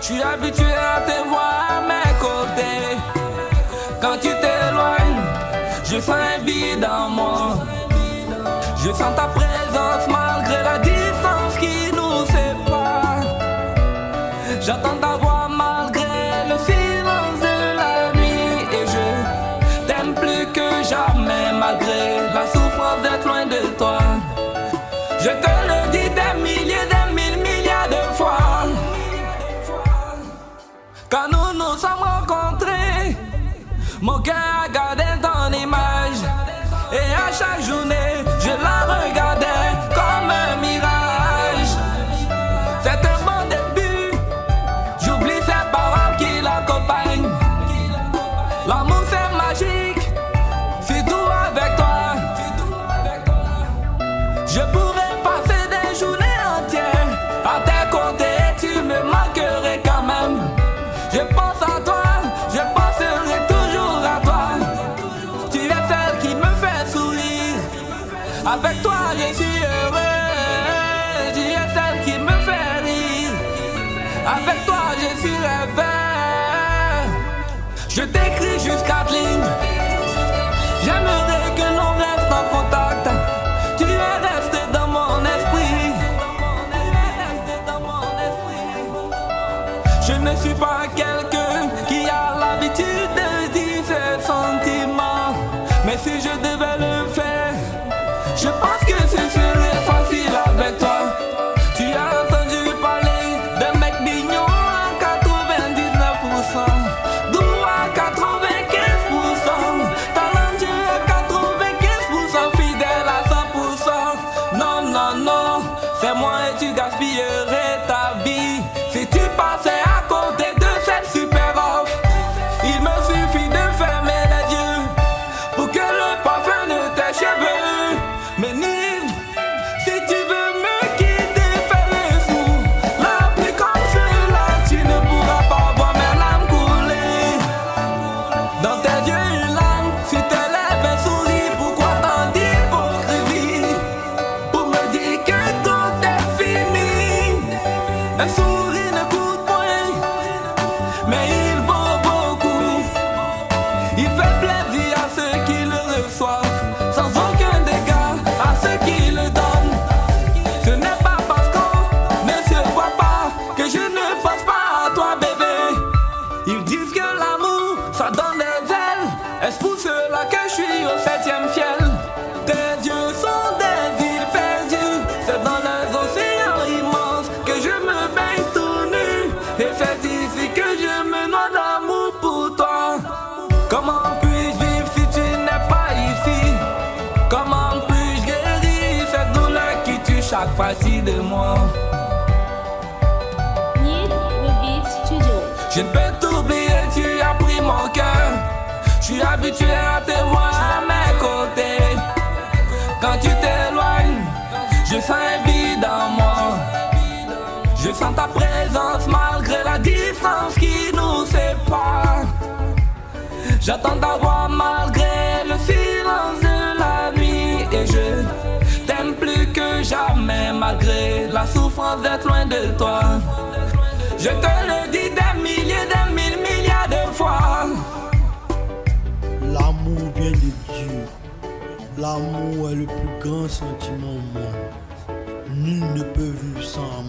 suis habitué à te voir à mes côtés. Quand tu t'éloignes, je sens un vide en moi. Je sens ta présence malgré la distance qui nous sépare. J'entends ta voix malgré le silence de la nuit. Et je t'aime plus que jamais malgré la souffrance d'être loin de toi. Je te le dis des milliers, des mille milliards de fois. Quand nous nous sommes rencontrés, mon cœur a gardé ton image. Et à chaque journée, je la regardais comme un mirage. C'est un bon début, j'oublie ces paroles qui l'accompagnent. L'amour c'est magique, c'est tout avec toi. Je pourrais passer des journées entières à tes côtés, tu me manquerais quand même. Je pense à toi, je penserai toujours à toi. Tu es celle qui me fait sourire. Avec toi je suis heureux. Tu es celle qui me fait rire. Avec toi je suis rêveur. Je t'écris juste 4 lignes. J'aimerais que l'on reste en contact. Tu es resté dans mon esprit. Je ne suis pas quelqu'un qui a l'habitude de dire ses sentiments. Mais si je devais le faire, je pense que ce serait facile avec toi. Tu as entendu parler de mec mignon à 99%, doux à 95%, talentueux à 95%, fidèle à 100%. Non, non, non, c'est moi et tu gaspillerais ta vie si tu passais à côté de cette super offre. Il me suffit de fermer les yeux pour que le parfum de tes cheveux m'enivre. Si tu veux me quitter, fais-le fou. La pluie comme cela, tu ne pourras pas voir mes larmes couler. Dans tes yeux une larme, sur tes lèvres un sourire. Pourquoi tant d'hypocrisie? Pour me dire que tout est fini. Un sourire ne coûte point, mais il vaut beaucoup. Il fait plaisir à ceux qui le reçoivent, sans aucun dégât à ceux qui le donnent. Ce n'est pas parce qu'on ne se voit pas que je ne pense pas à toi, bébé. Ils disent que l'amour, ça donne des ailes. Est-ce pour cela que je suis au 7e ciel? Tes yeux sont des îles perdues. C'est dans les océans immenses que je me baigne tout nu. Et c'est ici que je me noie d'amour pour toi. Comment puis-je vivre si tu n'es pas ici? Comment puis-je guérir cette douleur qui tue chaque partie de moi? Need the Beat Studio. Je ne peux t'oublier, tu as pris mon cœur. Je suis habitué à te voir à mes côtés. Quand tu t'éloignes, je sens un vide en moi. Je sens ta présence malgré la distance qui nous sépare. J'entends ta voix malgré le silence de la nuit. Et je t'aime plus que jamais malgré la souffrance d'être loin de toi. Je te le dis des milliers, des mille milliards de fois. L'amour vient de Dieu. L'amour est le plus grand sentiment au monde. Nul ne peut vivre sans amour.